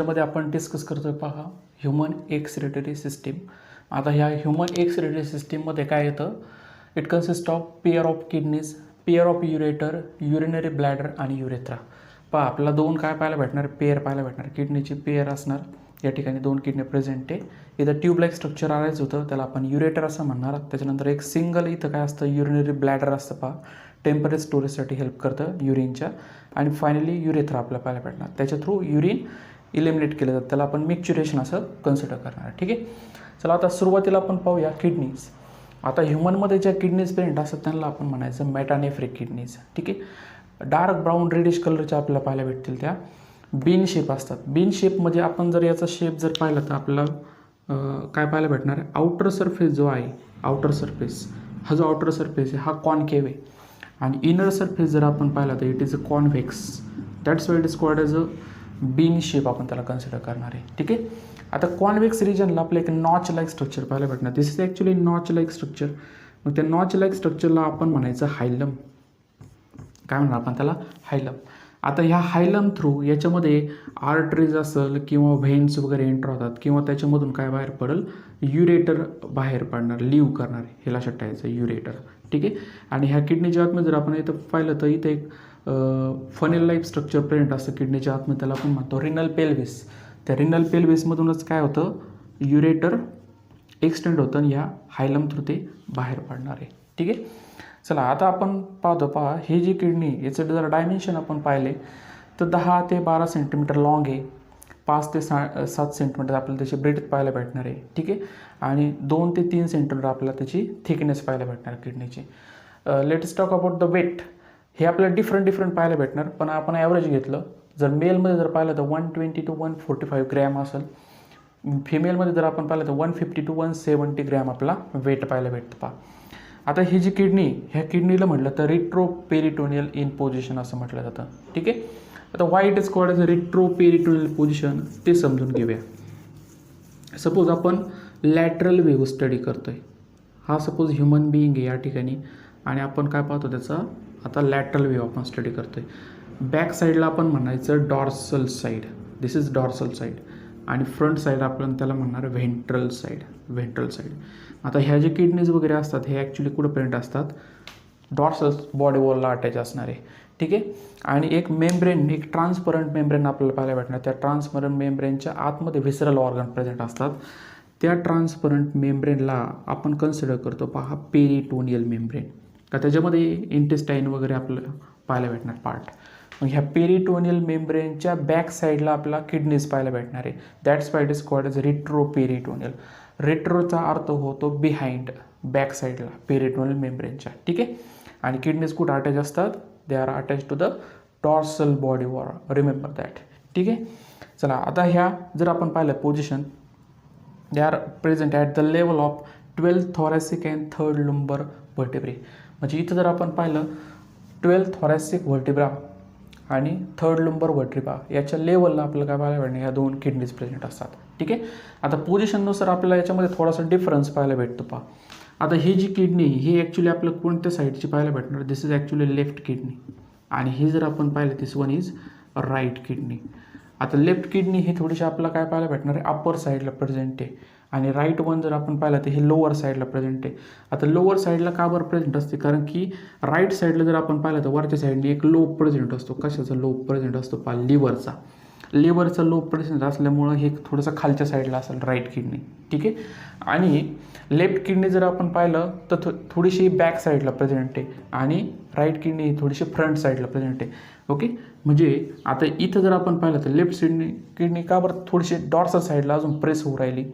मध्ये आपण डिस्कस करतोय पहा ह्यूमन एक्सक्रिटरी सिस्टीम. आता ह्या ह्यूमन एक्सक्रिटरी सिस्टीममध्ये काय येतं, it consist of pair of kidneys, pair of ureter, urinary bladder आणि युरेथ्रा. पहा आपल्याला दोन काय पाहायला भेटणार, पेअर पाहायला भेटणार. किडनीची पेअर असणार, या ठिकाणी दोन किडनी प्रेझेंट आहे. इथं ट्यूबलाईक स्ट्रक्चर आणायचं होतं, त्याला आपण युरेटर असं म्हणणार. त्याच्यानंतर एक सिंगल इथं काय असतं, युरिनरी ब्लॅडर असतं पहा, टेम्परेचर स्टोरेजसाठी हेल्प करतं युरिनच्या. आणि फायनली युरेथ्रा आपल्याला पाहायला भेटणार, त्याच्या थ्रू युरिन इलिमिनेट केलं जातं, त्याला आपण मिक्च्युरेशन असं कन्सिडर करणार. ठीक आहे, चला आता सुरुवातीला आपण पाहूया किडनीज. आता ह्युमनमध्ये ज्या किडनीज प्रेझेंट असतात त्यांना आपण म्हणायचं मेटानेफ्रिक किडनीज. ठीक आहे, डार्क ब्राऊन रेडिश कलरच्या आपल्याला पाहायला भेटतील. त्या बीन शेप असतात. बीन शेपमध्ये आपण जर याचा शेप जर पाहिला तर आपल्याला काय पाहायला भेटणार आहे, आउटर सरफेस जो आहे, आउटर सरफेस हा जो आउटर सरफेस आहे हा कॉनकेव आहे. आणि इनर सरफेस जर आपण पाहिला तर it is a convex. That's why it is called as a bean shape आपण त्याला कन्सिडर करणार आहे. ठीक आहे, आता कॉन्व्हेक्स रिजनला आपलं एक नॉच लाईक स्ट्रक्चर पाहायला भेटणार. This is actually notch like structure. मग त्या नॉच लाईक स्ट्रक्चरला आपण म्हणायचं हायलम. काय म्हणणार आपण त्याला, हायलम. आता ह्या हायलम थ्रू याच्यामध्ये आर्टरीज असेल किंवा व्हेन्स वगैरे एंटर होतात, किंवा त्याच्यामधून काय बाहेर पडेल, युरेटर बाहेर पडणार, लिव्ह करणार, हे लक्षात ठेवायचं युरेटर. ठीक आहे, आणि ह्या किडनीच्या आतमध्ये जर आपण इथं पाहिलं तर इथे एक फनेल लाईफ स्ट्रक्चर प्रेझेंट असतं किडनीच्या आतमध्ये, त्याला आपण म्हणतो रिनल पेल्विस. त्या रिनल पेल्विसमधूनच काय होतं, युरेटर एक्सटेंड होतं आणि ह्या हायलम थ्रू ते बाहेर पडणार आहे. ठीक आहे, चला आता आपण पाहतो. पहा ही जी किडनी, याचं जर डायमेन्शन आपण पाहिले तर 10 ते 12 सेंटीमीटर लॉंग आहे, 5 ते 7 सेंटीमीटर आपल्याला त्याची ब्रेथ पाहायला भेटणार आहे. ठीक आहे, आणि 2 ते 3 सेंटीमीटर आपल्याला त्याची थिकनेस पाहायला भेटणार किडनीची. Latest talk about the weight. हे आपल्याला डिफरंट पाहायला भेटणार, पण आपण ॲव्हरेज घेतलं. जर मेलमध्ये जर पाहिलं तर 120 to 145 ग्रॅम असेल. फिमेलमध्ये जर आपण पाहिलं तर 150 to 170 ग्रॅम आपला वेट पाहायला भेटतं. पहा आता ही जी किडनी, ह्या किडनीला म्हटलं तर रिट्रोपेरिटोनियल इन पोझिशन असं म्हटलं जातं. ठीक आहे, आता Y it is called as a retroperitoneal position ते समजून घेऊया. सपोज आपण लॅटरल वेव्ह स्टडी करतोय. हा सपोज ह्युमन बिईंग आहे या ठिकाणी, आणि आपण काय पाहतो त्याचा, आता लॅटरल वेव्ह आपण स्टडी करतोय. बॅक साईडला आपण म्हणायचं dorsal side, this is dorsal side. आणि फ्रंट साईड आपण त्याला म्हणणार व्हेंट्रल साईड, व्हेंट्रल साईड. आता ह्या जे किडनीज वगैरे असतात हे ॲक्च्युली कुठं प्रेझेंट असतात, डॉर्सल बॉडी वॉलला अटॅच असणार आहे. ठीक आहे, आणि एक मेम्ब्रेन, एक ट्रान्सपरंट मेम्ब्रेन आपल्याला पाहायला भेटणार. त्या ट्रान्सपरंट मेम्ब्रेनच्या आतमध्ये व्हिसरल ऑर्गन प्रेझेंट असतात. त्या ट्रान्सपरंट मेम्ब्रेनला आपण कन्सिडर करतो पहा पेरिटोनियल मेम्ब्रेन. का त्याच्यामध्ये इंटेस्टाईन वगैरे आपल्याला पाहायला भेटणार पार्ट. मग ह्या पेरिटोनियल मेम्ब्रेनच्या बॅक साईडला आपल्याला किडनीज पाहायला भेटणार आहे. That's why it is called as retroperitoneal. रेट्रोचा अर्थ होतो बिहाइंड, बॅक साईडला पेरिटोनियल मेम्ब्रेनच्या. ठीक आहे, आणि किडनीज कुठं अटॅच असतात, they are attach to the dorsal body wall, remember that. ठीक आहे, चला आता ह्या जर आपण पाहिलं position, they are present at the level of 12th thoracic and 3rd lumbar vertebrae. म्हणजे इथं जर आपण पाहिलं 12th thoracic vertebra आणि 3rd lumbar vertebra याच्या लेवलला आपल्याला काय पाहायला भेटणार, ह्या दोन किडनीज प्रेझेंट असतात. ठीक आहे, आता पोझिशननुसार आपल्याला याच्यामध्ये थोडासा डिफरन्स पाहायला भेटतो. पहा आता ही जी किडनी ही ॲक्च्युली आपल्याला कोणत्या साईडची पाहायला भेटणार, this is actually left kidney. आणि ही जर आपण पाहिलं दिस वन इज राईट किडनी. आता लेफ्ट किडनी ही थोडीशी आपल्याला काय पाहायला भेटणार आहे, अप्पर साईडला प्रेझेंट आहे. आणि राईट वन जर आपण पाहिलं तर हे लोअर साईडला प्रेझेंट आहे. आता लोअर साईडला का बरं प्रेझेंट असते, कारण की राईट साईडला जर आपण पाहिलं तर वरच्या साईडने एक लोब प्रेझेंट असतो. कशाचा लोब प्रेझेंट असतो, पहा लिव्हरचा. लिव्हरचा लोब प्रेझेंट असल्यामुळं हे थोडंसं खालच्या साईडला असेल राईट किडनी. ठीक आहे, आणि लेफ्ट किडनी जर आपण पाहिलं तर थोडीशी बॅक साईडला प्रेझेंट आहे, आणि राईट किडनी ही थोडीशी फ्रंट साईडला प्रेझेंट आहे. ओके, म्हणजे आता इथं जर आपण पाहिलं तर लेफ्ट किडनी का बरं थोडीशी डॉर्सल साईडला अजून प्रेस होऊ राहिली,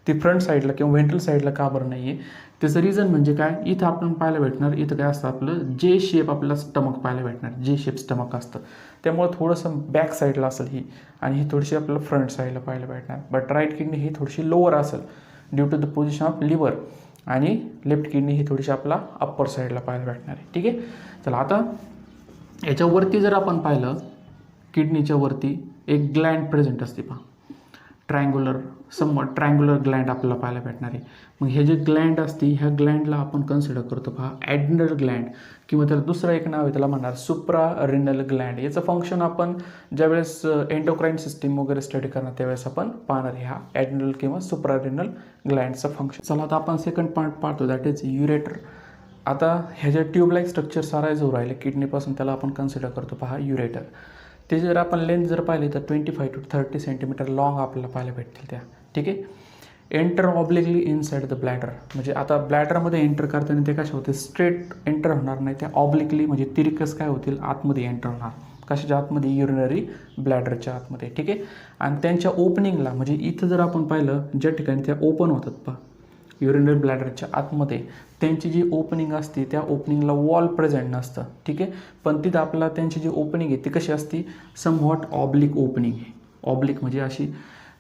ती फ्रंट साईडला किंवा व्हेंट्रल साईडला का बरं नाही आहे. त्याचं रिझन म्हणजे काय, इथं आपण पाहायला भेटणार, इथं काय असतं आपलं जे शेप आपल्याला स्टमक पाहायला भेटणार, जे शेप स्टमक असतं. त्यामुळे थोडंसं बॅक साईडला असेल ही, आणि ही थोडीशी आपल्याला फ्रंट साईडला पाहायला भेटणार. बट राईट किडनी ही थोडीशी लोअर असेल due to the position of liver, आणि लेफ्ट किडनी ही थोडीशी आपला अप्पर साईडला पाहायला भेटणार आहे. ठीक आहे, चला आता याच्यावरती जर आपण पाहिलं, किडनीच्या वरती एक ग्लँड प्रेझेंट असते. पहा ट्रायंग्युलर ट्रायंग्युलर ग्लँड आपल्याला पाहायला भेटणार आहे. मग हे जे ग्लँड असते ह्या ग्लँडला आपण कन्सिडर करतो पहा ॲड्रिनल ग्लँड, किंवा त्याला दुसरं एक नाव आहे त्याला म्हणणार सुप्रारिनल ग्लँड. याचं फंक्शन आपण ज्यावेळेस एंडोक्राईन सिस्टीम वगैरे स्टडी करणार त्यावेळेस आपण पाहणार ह्या ॲड्रिनल किंवा सुप्रारिनल ग्लँडचं फंक्शन. चला आता आपण सेकंड पार्ट पाहतो, दॅट इज युरेटर. आता ह्या ज्या ट्यूबलाईक स्ट्रक्चर सारायज होऊ राहिले किडनीपासून त्याला आपण कन्सिडर करतो पहा युरेटर. ते जर आपण लेंथ जर पाहिली तर 25 to 30 सेंटीमीटर लॉंग आपल्याला पाहायला भेटतील त्या. ठीक आहे. Enter obliquely inside the bladder, म्हणजे आता ब्लॅडरमध्ये एंटर करताना ते कशा होते, स्ट्रेट एंटर होणार नाही, त्या ऑब्लिकली म्हणजे तिरकस काय होतील आतमध्ये एंटर होणार. कशाच्या आतमध्ये, युरिनरी ब्लॅडरच्या आतमध्ये. ठीक आहे. आणि त्यांच्या ओपनिंगला म्हणजे इथं जर आपण पाहिलं ज्या ठिकाणी त्या ओपन होतात पहा युरिनरी ब्लॅडरच्या आतमध्ये, त्यांची जी ओपनिंग असते त्या ओपनिंगला वॉल प्रेझेंट नसतं. ठीक आहे. पण तिथं आपल्याला त्यांची जी ओपनिंग आहे ती कशी असते, समव्हॉट ऑब्लिक ओपनिंग आहे. ऑब्लिक म्हणजे अशी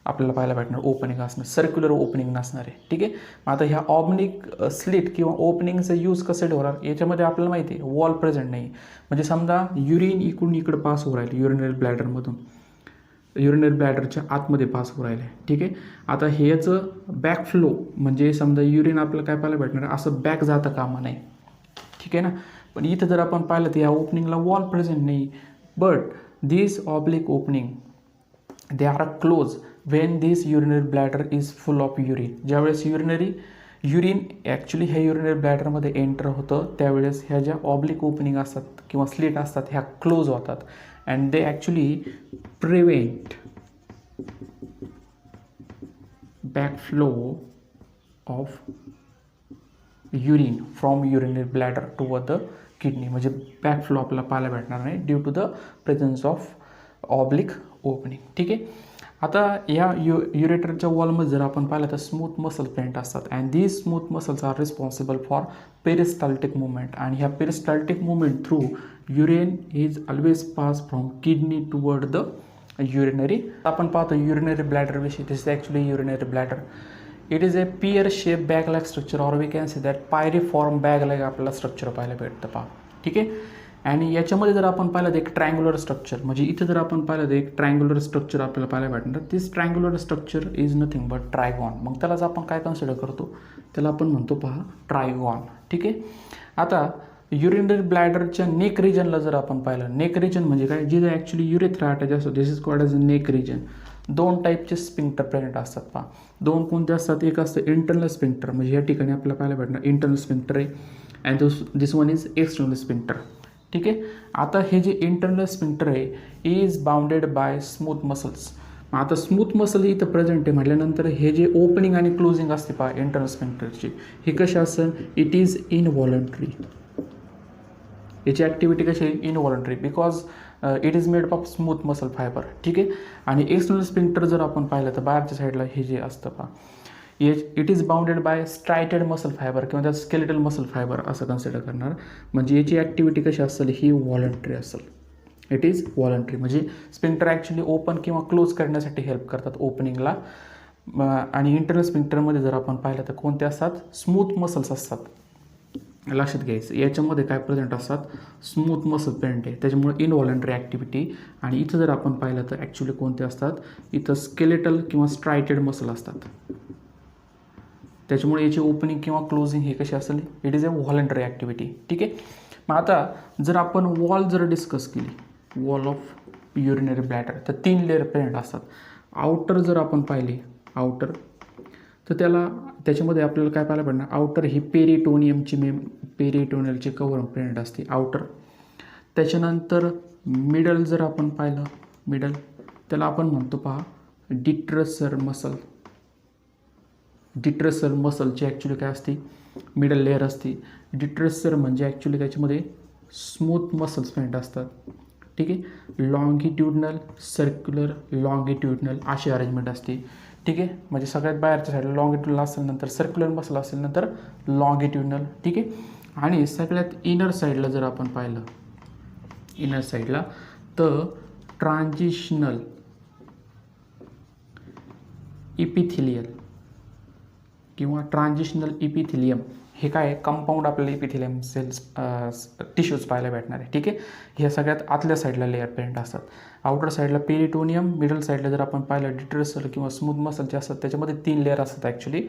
आपल्याला पाहायला भेटणार ओपनिंग असणार, सर्क्युलर ओपनिंग नसणार आहे. ठीक आहे. आता ह्या ऑब्लिक स्लिट किंवा ओपनिंगचा यूज कसं होणार, याच्यामध्ये आपल्याला माहिती आहे वॉल प्रेझेंट नाही. म्हणजे समजा युरिन इकडून इकडं पास होऊ राहिले युरिनरी ब्लॅडरमधून, युरिनरी ब्लॅडरच्या आतमध्ये पास होऊ राहिले. ठीक आहे. आता ह्याचं बॅक फ्लो म्हणजे समजा युरिन आपल्याला काय पाहायला भेटणार असं बॅक जातं कामा नाही. ठीक आहे ना. पण इथं जर आपण पाहिलं तर या ओपनिंगला वॉल प्रेझेंट नाही. But this oblique opening they are close Wien this urinary bladder is full of urine. ज्यावेळेस युरिन ॲक्च्युली ह्या युरिनरी ब्लॅडरमध्ये एंटर होतं त्यावेळेस ह्या ज्या ऑब्लिक ओपनिंग असतात किंवा स्लिट असतात ह्या क्लोज होतात. And they actually prevent backflow of urine from urinary bladder toward the kidney. म्हणजे बॅकफ्लो आपल्याला पाहायला भेटणार नाही due to the presence of oblique opening. ठीक आहे. आता या युरेटरच्या वॉलमध्ये जर आपण पाहिलं तर स्मूथ मसल प्लेंट असतात and these smooth muscles are responsible for peristaltic movement. आणि ह्या peristaltic movement through urine is always pass from kidney toward the urinary. आपण पाहतो युरिनरी ब्लॅडर विषयी. This is actually urinary bladder. It is a pear shape bag like structure or we can see that pyriform bag like आपल्याला structure पाहायला भेटतं पहा. ठीक आहे. आणि याच्यामध्ये जर आपण पाहिलं तर एक ट्रायंग्युलर स्ट्रक्चर, म्हणजे इथं जर आपण पाहिलं तर एक ट्रायंग्युलर स्ट्रक्चर आपल्याला पाहायला भेटणार. This triangular structure is nothing but trigone. मग त्यालाच आपण काय कन्सिडर करतो, त्याला आपण म्हणतो पहा ट्रायगॉन. ठीक आहे. आता युरिनरी ब्लॅडरच्या नेक रिजनला जर आपण पाहिलं, नेक रिजन म्हणजे काय, जिथे ॲक्च्युली युरेथ्रा अटॅच असतो, this is called as neck region. दोन टाईपचे स्पिंक्टर प्रेझेंट असतात पहा. दोन कोणते असतात, एक असतं इंटरनल स्पिंक्टर, म्हणजे या ठिकाणी आपल्याला पाहायला भेटणार इंटरनल स्पिंक्टर आहे and this one is external sphincter. ठीक आहे. आता हे जे इंटरनल स्पिंक्टर आहे is bounded bye smooth muscles. आता स्मूथ मसल इथं प्रेझेंट आहे म्हटल्यानंतर हे जे ओपनिंग आणि क्लोजिंग असते पहा इंटरनल स्पिंक्टरची, हे कशी असेल, इट इज इनव्हॉलंटरी. याची ॲक्टिव्हिटी कशी आहे, इनव्हॉलंटरी, because it is made of smooth muscle fibre. ठीक आहे. आणि एक्सटर्नल स्पिंक्टर जर आपण पाहिलं तर बाहेरच्या साईडला हे जे असतं पहा, it is bounded by striated muscle fibre किंवा त्यात स्केलेटल मसल फायबर असं कन्सिडर करणार. म्हणजे याची ॲक्टिव्हिटी कशी असेल, ही व्हॉलंटरी असेल. इट इज व्हॉलंटरी म्हणजे स्पिंक्टर ॲक्च्युली ओपन किंवा क्लोज करण्यासाठी हेल्प करतात ओपनिंगला. आणि इंटरनल स्पिंक्टरमध्ये जर आपण पाहिलं तर कोणते असतात, स्मूथ मसल्स असतात. लक्षात घ्यायचं याच्यामध्ये काय प्रेझेंट असतात, स्मूथ मसल प्रेझेंट आहे, त्याच्यामुळे इनव्हॉलंटरी ॲक्टिव्हिटी. आणि इथं जर आपण पाहिलं तर ॲक्च्युली कोणते असतात, इथं स्केलेटल किंवा स्ट्रायटेड मसल असतात. त्याच्यामुळे याची ओपनिंग किंवा क्लोजिंग हे कशी असेल, it is a voluntary activity. ठीक आहे. मग आता जर आपण वॉल जर डिस्कस केली, वॉल ऑफ युरिनरी ब्लॅडर, तर 3 लेअर प्रेझेंट असतात. आउटर जर आपण पाहिली, आउटर, तर त्याच्यामध्ये आपल्याला काय पाहायला भेटणार, आउटर ही पेरिटोनियलची कव्हर प्रेझेंट असते आउटर. त्याच्यानंतर मिडल जर आपण पाहिलं, मिडल त्याला आपण म्हणतो पहा डिट्रसर मसल. डिट्रसर मसलची ॲक्च्युली काय असते, मिडल लेअर असते. डिट्रसर म्हणजे ॲक्च्युली त्याच्यामध्ये स्मूथ मसल्स प्रेझेंट असतात. ठीक आहे. लॉंगिट्युडनल, सर्क्युलर, लॉंगिट्युडनल अशी अरेंजमेंट असते. ठीक आहे. म्हणजे सगळ्यात बाहेरच्या साईडला लॉंगिट्युडनल असेल, नंतर सर्क्युलर मसल असेल, नंतर लॉंगिट्युडनल. ठीक आहे. आणि सगळ्यात इनर साईडला जर आपण पाहिलं, इनर साईडला तर ट्रान्झिशनल इपिथिलियल किंवा ट्रान्झिशनल इपिथिलियम, हे काय आहे, कंपाऊंड आपल्याला इपिथिलियम सेल्स टिश्यूज पाहायला भेटणार आहे. ठीक आहे, ह्या सगळ्यात आतल्या साईडला लेअर प्रेझेंट असतात. आउटर साईडला पेरिटोनियम, मिडल साईडला जर आपण पाहिलं डिट्रेसल किंवा स्मूथ मसल जे असतात त्याच्यामध्ये 3 लेअर असतात ॲक्च्युली,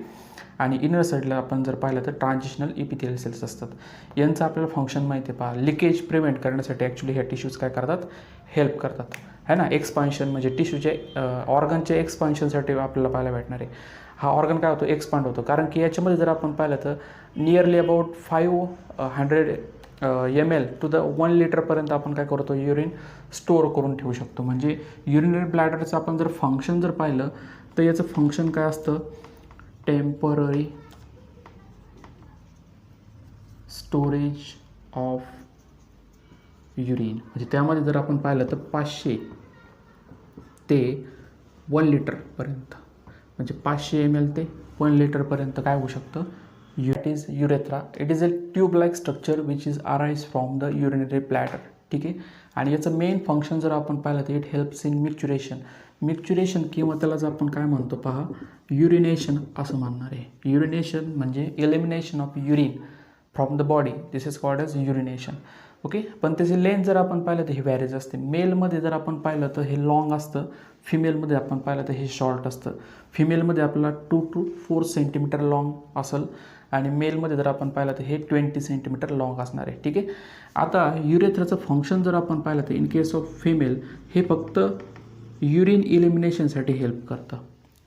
आणि इनर साईडला आपण जर पाहिलं तर ट्रान्झिशनल इपिथिलियल सेल्स असतात. यांचं आपल्याला फंक्शन माहिती आहे पहा, लिकेज प्रिव्हेंट करण्यासाठी ॲक्च्युली ह्या टिश्यूज काय करतात, हेल्प करतात है ना. एक्सपान्शन म्हणजे टिश्यूचे ऑर्गनचे एक्सपान्शनसाठी आपल्याला पाहायला भेटणार आहे. हा ऑर्गन काय होतो, एक्सपांड होतो, कारण की याच्यामध्ये जर आपण पाहिलं तर nearly about 500 ml to the 1 लिटरपर्यंत आपण काय करतो, युरिन स्टोअर करून ठेवू शकतो. म्हणजे युरिनरी ब्लॅडरचं आपण जर फंक्शन जर पाहिलं तर याचं फंक्शन काय असतं, टेम्पररी स्टोरेज ऑफ युरिन. म्हणजे त्यामध्ये जर आपण पाहिलं तर 500 ते 1 लिटरपर्यंत, म्हणजे 500 ml ते 1 लिटरपर्यंत काय होऊ शकतं, it is urethra. It is a tube like structure which is arise from the urinary bladder. ठीक आहे, आणि याचं मेन फंक्शन जर आपण पाहिलं तर इट हेल्प्स इन मिक्च्युरेशन किंवा त्याला जर आपण काय म्हणतो पहा, युरिनेशन असं म्हणणार आहे. युरिनेशन म्हणजे elimination of urine from the body, this is called as urination. Okay, पण त्याची लेंथ जर आपण पाहिलं तर ही व्हॅरेज असते. मेलमध्ये जर आपण पाहिलं तर हे लॉंग असतं, फिमेलमध्ये आपण पाहिलं तर हे शॉर्ट असतं. फिमेलमध्ये आपल्याला 2 to 4 सेंटीमीटर लॉंग असेल आणि मेलमध्ये जर आपण पाहिलं तर हे 20 सेंटीमीटर लॉंग असणार आहे. ठीक आहे, आता युरेथ्राचं फंक्शन जर आपण पाहिलं तर इन केस ऑफ फिमेल हे फक्त युरिन इलिमिनेशनसाठी हेल्प करतं.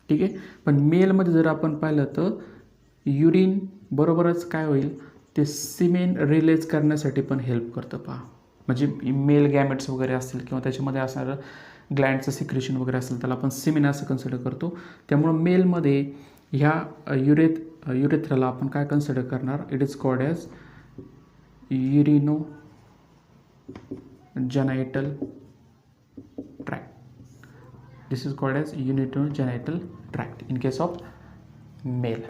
ठीक आहे, पण मेलमध्ये जर आपण पाहिलं तर युरिन बरोबरच काय होईल, ते सिमेन रिलीज करण्यासाठी पण हेल्प करतं पहा. म्हणजे मेल गॅमेट्स वगैरे असतील किंवा त्याच्यामध्ये असणारं ग्लँडचं सिक्रेशन वगैरे असेल त्याला आपण सिमेन असं कन्सिडर करतो. त्यामुळं मेलमध्ये ह्या युरेथ्राला आपण काय कन्सिडर करणार, it is called as urinogenital tract. This is called as urinogenital tract in case of mail.